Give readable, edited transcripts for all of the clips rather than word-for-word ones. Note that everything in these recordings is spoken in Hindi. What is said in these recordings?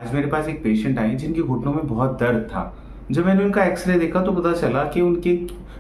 आज मेरे पास एक पेशेंट आई जिनके घुटनों में बहुत दर्द था। जब मैंने उनका एक्सरे देखा तो पता चला कि उनके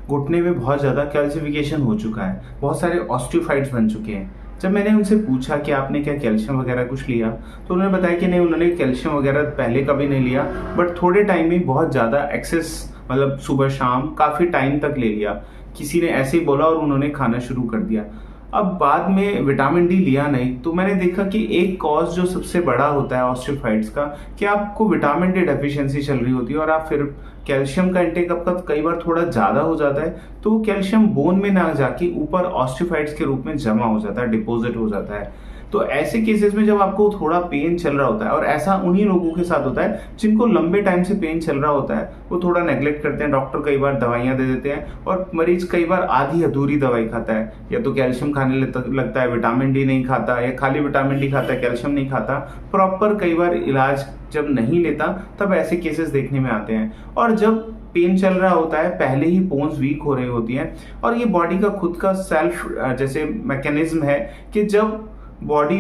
घुटने में बहुत ज़्यादा कैल्सिफिकेशन हो चुका है, बहुत सारे ऑस्टियोफाइट्स बन चुके हैं। जब मैंने उनसे पूछा कि आपने क्या कैल्शियम वगैरह कुछ लिया, तो उन्होंने बताया कि नहीं, उन्होंने कैल्शियम वगैरह पहले कभी नहीं लिया, बट थोड़े टाइम में बहुत ज़्यादा एक्सेस, मतलब सुबह शाम काफ़ी टाइम तक ले लिया। किसी ने ऐसे ही बोला और उन्होंने खाना शुरू कर दिया। अब बाद में विटामिन डी लिया नहीं, तो मैंने देखा कि एक कॉज जो सबसे बड़ा होता है ऑस्टियोफाइट्स का, कि आपको विटामिन डी डेफिशिएंसी चल रही होती है और आप फिर कैल्शियम का इंटेक आपका कई बार थोड़ा ज़्यादा हो जाता है, तो वो कैल्शियम बोन में ना जाके ऊपर ऑस्टियोफाइट्स के रूप में जमा हो जाता है, डिपॉजिट हो जाता है। तो ऐसे केसेस में जब आपको थोड़ा पेन चल रहा होता है, और ऐसा उन्हीं लोगों के साथ होता है जिनको लंबे टाइम से पेन चल रहा होता है, वो थोड़ा नेग्लेक्ट करते हैं, डॉक्टर कई बार दवाइयां दे देते हैं और मरीज कई बार आधी अधूरी दवाई खाता है, या तो कैल्शियम खाने लगता है, विटामिन डी नहीं खाता, या खाली विटामिन डी खाता है, कैल्शियम नहीं खाता। प्रॉपर कई बार इलाज जब नहीं लेता तब ऐसे केसेस देखने में आते हैं। और जब पेन चल रहा होता है, पहले ही बोन्स वीक हो रही होती हैं, और ये बॉडी का खुद का सेल्फ जैसे मैकेनिज्म है कि जब बॉडी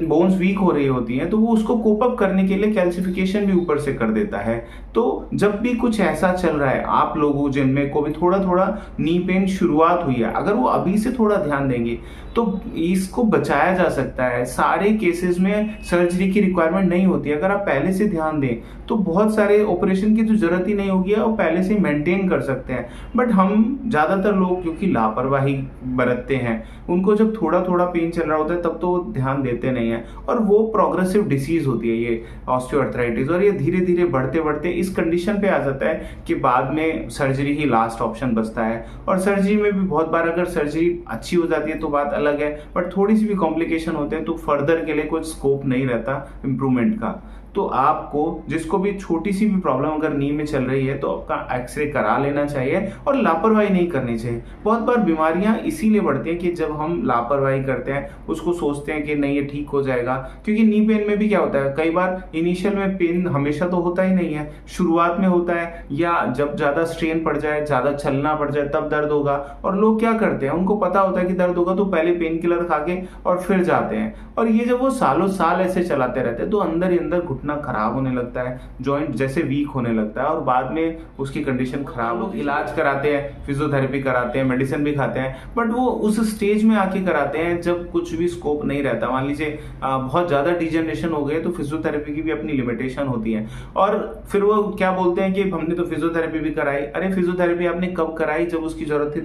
बोन्स वीक हो रही होती हैं तो वो उसको कोप अप करने के लिए कैल्सिफिकेशन भी ऊपर से कर देता है। तो जब भी कुछ ऐसा चल रहा है, आप लोगों जिनमें को भी थोड़ा थोड़ा नी पेन शुरुआत हुई है, अगर वो अभी से थोड़ा ध्यान देंगे तो इसको बचाया जा सकता है। सारे केसेस में सर्जरी की रिक्वायरमेंट नहीं होती है। अगर आप पहले से ध्यान दें तो बहुत सारे ऑपरेशन की तो जरूरत ही नहीं होगी, और पहले से मेंटेन कर सकते हैं। बट हम ज़्यादातर लोग क्योंकि लापरवाही बरतते हैं, उनको जब थोड़ा थोड़ा पेन चल रहा होता है तब तो वो ध्यान देते नहीं है, और वो प्रोग्रेसिव डिसीज होती है ये ऑस्टियोआर्थराइटिस, और ये धीरे धीरे बढ़ते बढ़ते इस कंडीशन पे आ जाता है कि बाद में सर्जरी ही लास्ट ऑप्शन बचता है। और सर्जरी में भी बहुत बार अगर सर्जरी अच्छी हो जाती है तो बात अलग है, बट थोड़ी सी भी कॉम्प्लिकेशन होते हैं तो फर्दर के लिए कुछ स्कोप नहीं रहता इम्प्रूवमेंट का। तो आपको जिसको भी छोटी सी भी प्रॉब्लम अगर नी में चल रही है तो आपका एक्सरे करा लेना चाहिए, और लापरवाही नहीं करनी चाहिए। बहुत बार बीमारियां इसीलिए बढ़ती हैं कि जब हम लापरवाही करते हैं, उसको सोचते हैं कि नहीं ये ठीक हो जाएगा। क्योंकि नी पेन में भी क्या होता है, कई बार इनिशियल में पेन हमेशा तो होता ही नहीं है, शुरुआत में होता है, या जब ज्यादा स्ट्रेन पड़ जाए, ज्यादा चलना पड़ जाए तब दर्द होगा। और लोग क्या करते हैं, उनको पता होता है कि दर्द होगा तो पहले पेन किलर खा के और फिर जाते हैं, और ये जब वो सालों साल ऐसे चलाते रहते हैं तो अंदर ही अंदर घुटना खराब होने लगता है, जॉइंट जैसे वीक होने लगता है, और बाद में उसकी कंडीशन खराब हो। इलाज कराते हैं, फिजियोथेरेपी कराते हैं, मेडिसिन भी खाते हैं, बट वो उस स्टेज में आके कराते हैं जब कुछ भी स्कोप नहीं रहता। मान लीजिए बहुत ज्यादा डिजेनरेशन हो गए तो फिजियोथेरेपी की भी अपनी लिमिटेशन होती है, और फिर वो क्या बोलते हैं कि हमने तो फिजियोथेरेपी भी कराई। अरे फिजियोथेरेपी आपने कब कराई? जब उसकी जरूरत थी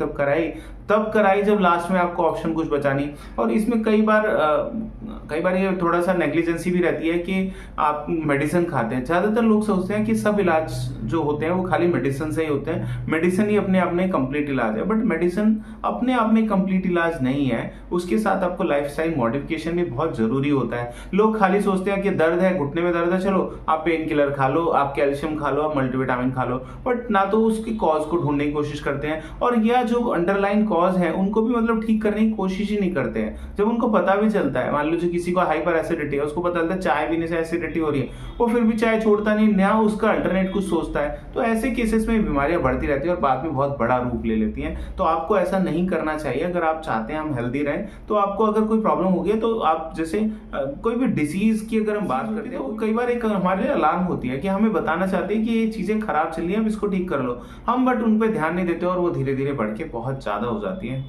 तब कराई, जब लास्ट में आपको ऑप्शन कुछ बचा नहीं। और इसमें कई बार ये थोड़ा सा नेग्लिजेंसी भी रहती है कि आप मेडिसिन खाते हैं। ज्यादातर लोग सोचते हैं कि सब इलाज जो होते हैं वो खाली मेडिसिन से ही होते हैं, मेडिसिन ही अपने आप में कंप्लीट इलाज है। बट मेडिसिन अपने आप में कंप्लीट इलाज नहीं है, उसके साथ आपको लाइफस्टाइल मॉडिफिकेशन भी बहुत जरूरी होता है। लोग खाली सोचते हैं कि दर्द है, घुटने में दर्द है, चलो आप पेन किलर खा लो, आप कैल्शियम खा लो, आप मल्टीविटामिन खा लो, बट ना तो उसकी कॉज को ढूंढने की कोशिश करते हैं, और यह जो अंडरलाइन कॉज है उनको भी मतलब ठीक करने की कोशिश ही नहीं करते हैं। जब उनको पता भी चलता है, मान लो जो किसी को हाइपर एसिडिटी है, उसको पता चलता है चाय पीने से एसिडिटी हो रही है, वो फिर भी चाय छोड़ता नहीं, नया उसका अल्टरनेट कुछ सोचता है। तो ऐसे केसेस में बीमारियां बढ़ती रहती है और बाद में बहुत बड़ा रूप ले लेती हैं। तो आपको ऐसा नहीं करना चाहिए। अगर आप चाहते हैं हम हेल्दी रहें, तो आपको अगर कोई प्रॉब्लम हो गई तो आप जैसे कोई भी डिसीज की अगर हम बात करते हैं, वो कई बार एक हमारे लिए अलार्म होती है कि हमें बताना चाहते हैं कि ये चीजें खराब चल रही है, अब इसको ठीक कर लो। हम बट उन पर ध्यान नहीं देते और वो धीरे धीरे बढ़ के बहुत ज्यादा हो जाती है।